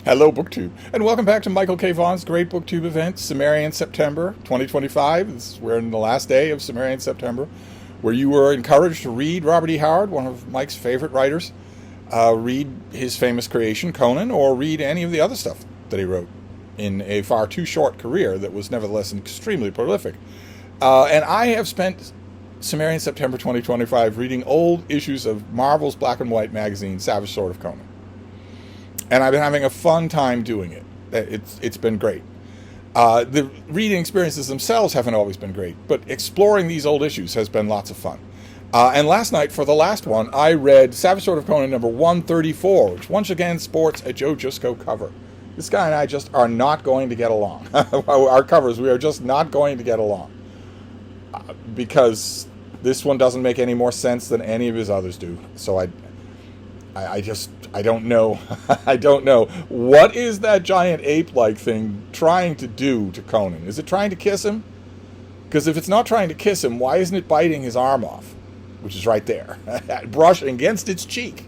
Hello, BookTube, and welcome back to Michael K. Vaughan's great BookTube event, Cimmerian September 2025. We're in the last day of Cimmerian September, where you were encouraged to read Robert E. Howard, one of Mike's favorite writers, read his famous creation, Conan, or read any of the other stuff that he wrote in a far too short career that was nevertheless extremely prolific. And I have spent Cimmerian September 2025 reading old issues of Marvel's black and white magazine, Savage Sword of Conan. And I've been having a fun time doing it. It's been great. The reading experiences themselves haven't always been great, but exploring these old issues has been lots of fun. And last night, for the last one, I read Savage Sword of Conan number 134, which once again sports a Joe Jusko cover. This guy and I just are not going to get along. Our covers, we are just not going to get along. Because this one doesn't make any more sense than any of his others do. So I don't know. I don't know. What is that giant ape-like thing trying to do to Conan? Is it trying to kiss him? Because if it's not trying to kiss him, why isn't it biting his arm off? Which is right there. Brushing against its cheek.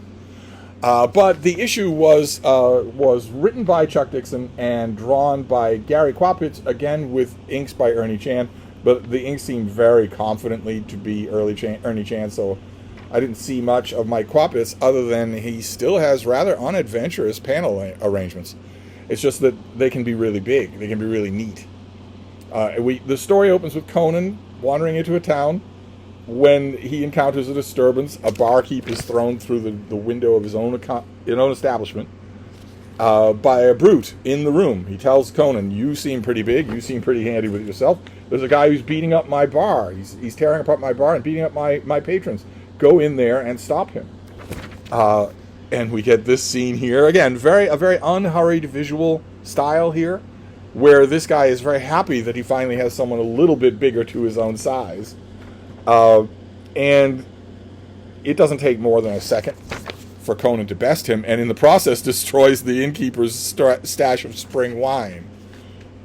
But the issue was written by Chuck Dixon and drawn by Gary Kwapitz, again with inks by Ernie Chan. But the ink seemed very confidently to be Ernie Chan, so I didn't see much of Mike Kwapitz other than he still has rather unadventurous panel arrangements. It's just that they can be really big. They can be really neat. The story opens with Conan wandering into a town. When he encounters a disturbance, a barkeep is thrown through the window of his own establishment by a brute in the room. He tells Conan, "You seem pretty big. You seem pretty handy with yourself. There's a guy who's beating up my bar. He's tearing apart my bar and beating up my patrons. Go in there and stop him." And we get this scene here again, a very unhurried visual style here, where this guy is very happy that he finally has someone a little bit bigger to his own size, and it doesn't take more than a second for Conan to best him, and in the process destroys the innkeeper's stash of spring wine.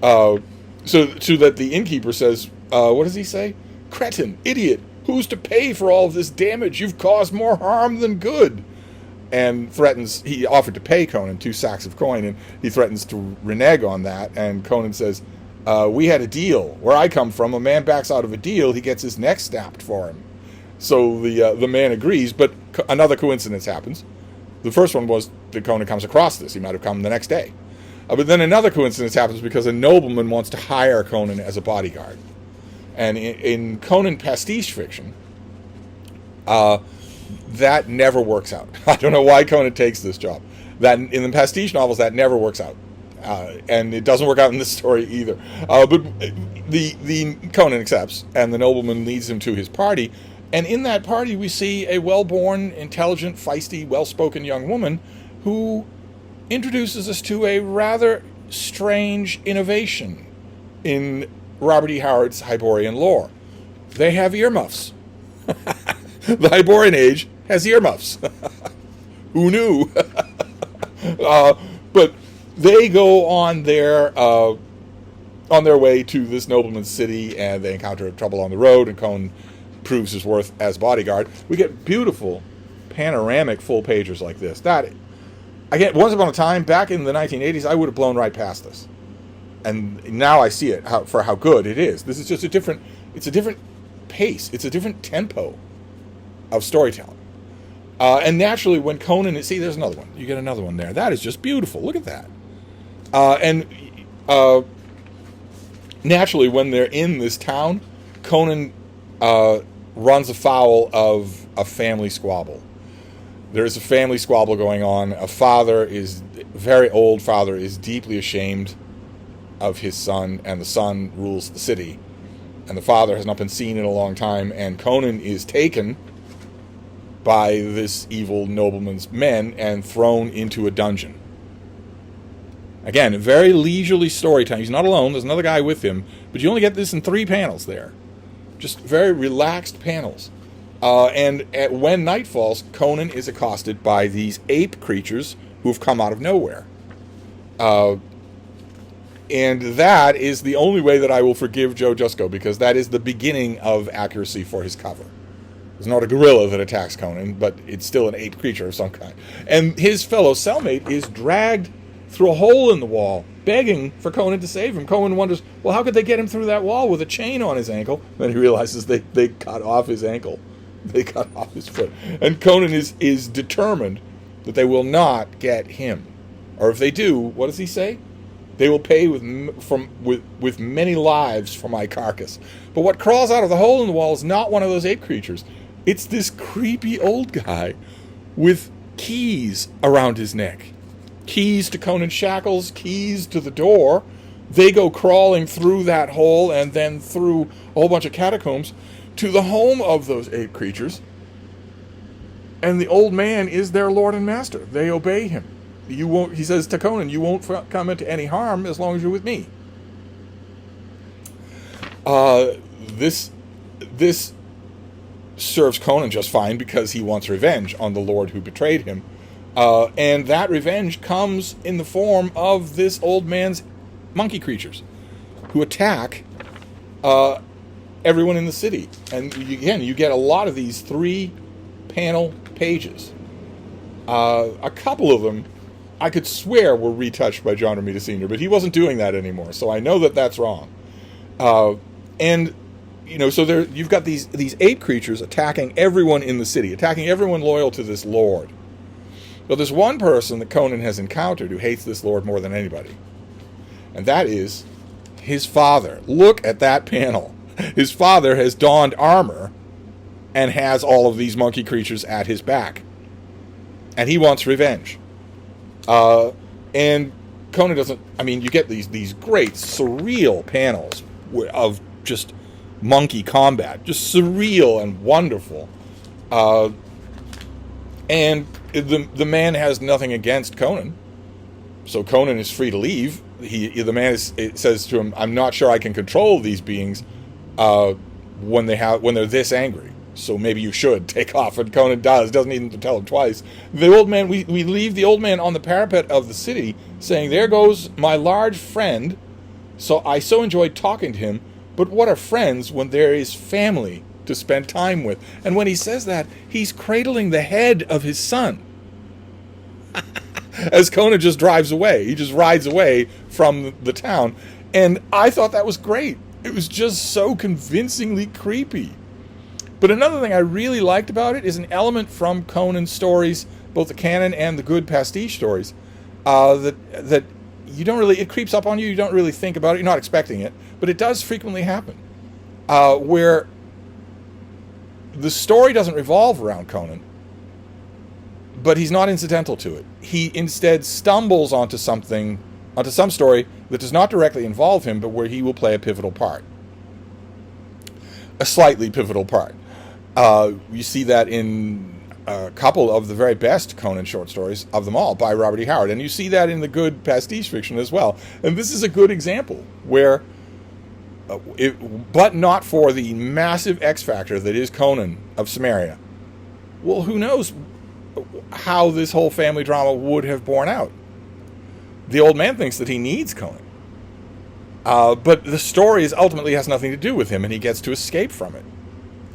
So that the innkeeper says, what does he say? "Cretin, idiot, who's to pay for all of this damage? You've caused more harm than good." And he offered to pay Conan 2 sacks of coin, and he threatens to renege on that. And Conan says, "We had a deal. Where I come from, a man backs out of a deal, he gets his neck snapped for him." So the man agrees, but another coincidence happens. The first one was that Conan comes across this. He might have come the next day. But then another coincidence happens because a nobleman wants to hire Conan as a bodyguard. And in Conan pastiche fiction, that never works out. I don't know why Conan takes this job. That in the pastiche novels, that never works out. And it doesn't work out in this story either. But the Conan accepts, and the nobleman leads him to his party. And in that party, we see a well-born, intelligent, feisty, well-spoken young woman who introduces us to a rather strange innovation in Robert E. Howard's Hyborian lore. They have earmuffs. The Hyborian age has earmuffs. Who knew? But they go on their way to this nobleman's city, and they encounter trouble on the road, and Conan proves his worth as bodyguard. We get beautiful panoramic full pagers like this. Again, once upon a time, back in the 1980s, I would have blown right past this. And now I see it for how good it is. This is just a different pace. It's a different tempo of storytelling. And naturally, when Conan there's another one. You get another one there. That is just beautiful. Look at that. And naturally, when they're in this town, Conan runs afoul of a family squabble. There's a family squabble going on. Very old father is deeply ashamed of his son, and the son rules the city. And the father has not been seen in a long time, and Conan is taken by this evil nobleman's men and thrown into a dungeon. Again, a very leisurely storytelling. He's not alone. There's another guy with him, but you only get this in 3 panels there. Just very relaxed panels. When night falls, Conan is accosted by these ape creatures who have come out of nowhere. And that is the only way that I will forgive Joe Jusko, because that is the beginning of accuracy for his cover. It's not a gorilla that attacks Conan, but it's still an ape creature of some kind. And his fellow cellmate is dragged through a hole in the wall, begging for Conan to save him. Conan wonders, well, how could they get him through that wall with a chain on his ankle? Then he realizes they cut off his ankle. They cut off his foot. And Conan is determined that they will not get him. Or if they do, what does he say? They will pay with many lives for my carcass. But what crawls out of the hole in the wall is not one of those ape creatures. It's this creepy old guy with keys around his neck. Keys to Conan's shackles, keys to the door. They go crawling through that hole and then through a whole bunch of catacombs to the home of those ape creatures. And the old man is their lord and master. They obey him. You won't. He says to Conan, "You won't come into any harm as long as you're with me." This serves Conan just fine because he wants revenge on the lord who betrayed him, and that revenge comes in the form of this old man's monkey creatures, who attack everyone in the city. And you get a lot of these 3-panel pages. A couple of them I could swear were retouched by John Romita Sr., but he wasn't doing that anymore, so I know that that's wrong. And so there you've got these ape creatures attacking everyone in the city, attacking everyone loyal to this lord. But there's one person that Conan has encountered who hates this lord more than anybody, and that is his father. Look at that panel. His father has donned armor and has all of these monkey creatures at his back, and he wants revenge. And Conan doesn't. I mean, you get these great surreal panels of just monkey combat, just surreal and wonderful. And the man has nothing against Conan, so Conan is free to leave. The man says to him, "I'm not sure I can control these beings when they're this angry. So maybe you should take off." And Conan doesn't even tell him twice. The old man, we leave the old man on the parapet of the city, saying, "There goes my large friend. So I so enjoyed talking to him. But what are friends when there is family to spend time with?" And when he says that, he's cradling the head of his son. As Conan just drives away. He just rides away from the town. And I thought that was great. It was just so convincingly creepy. But another thing I really liked about it is an element from Conan's stories, both the canon and the good pastiche stories, that you don't really, it creeps up on you, you don't really think about it, you're not expecting it, but it does frequently happen, where the story doesn't revolve around Conan, but he's not incidental to it. He instead stumbles onto some story that does not directly involve him, but where he will play a pivotal part. A slightly pivotal part. You see that in a couple of the very best Conan short stories of them all by Robert E. Howard. And you see that in the good pastiche fiction as well. And this is a good example where, but not for the massive X factor that is Conan of Cimmerian. Well, who knows how this whole family drama would have borne out. The old man thinks that he needs Conan. But the story ultimately has nothing to do with him, and he gets to escape from it.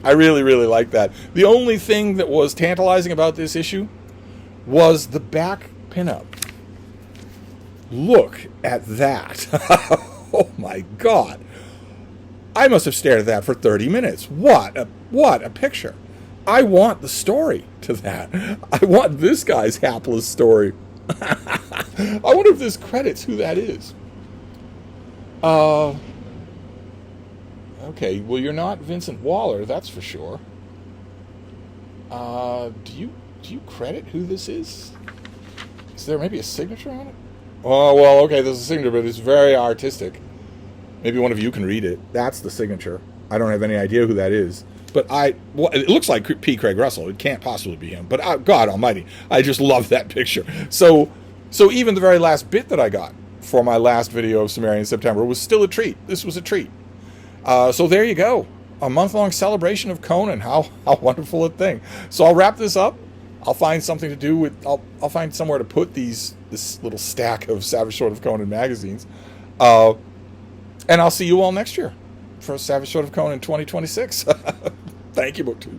I really, really like that. The only thing that was tantalizing about this issue was the back pinup. Look at that. Oh my God. I must have stared at that for 30 minutes. What a picture. I want the story to that. I want this guy's hapless story. I wonder if this credits who that is. Okay, well, you're not Vincent Waller, that's for sure. Do you credit who this is? Is there maybe a signature on it? Oh, well, okay, there's a signature, but it's very artistic. Maybe one of you can read it. That's the signature. I don't have any idea who that is. But it looks like P. Craig Russell. It can't possibly be him. But God almighty, I just love that picture. So even the very last bit that I got for my last video of Cimmerian in September was still a treat. This was a treat. So there you go. A month-long celebration of Conan. How wonderful a thing. So I'll wrap this up. I'll find something to do with... I'll find somewhere to put this little stack of Savage Sword of Conan magazines. And I'll see you all next year for Savage Sword of Conan 2026. Thank you, BookTube.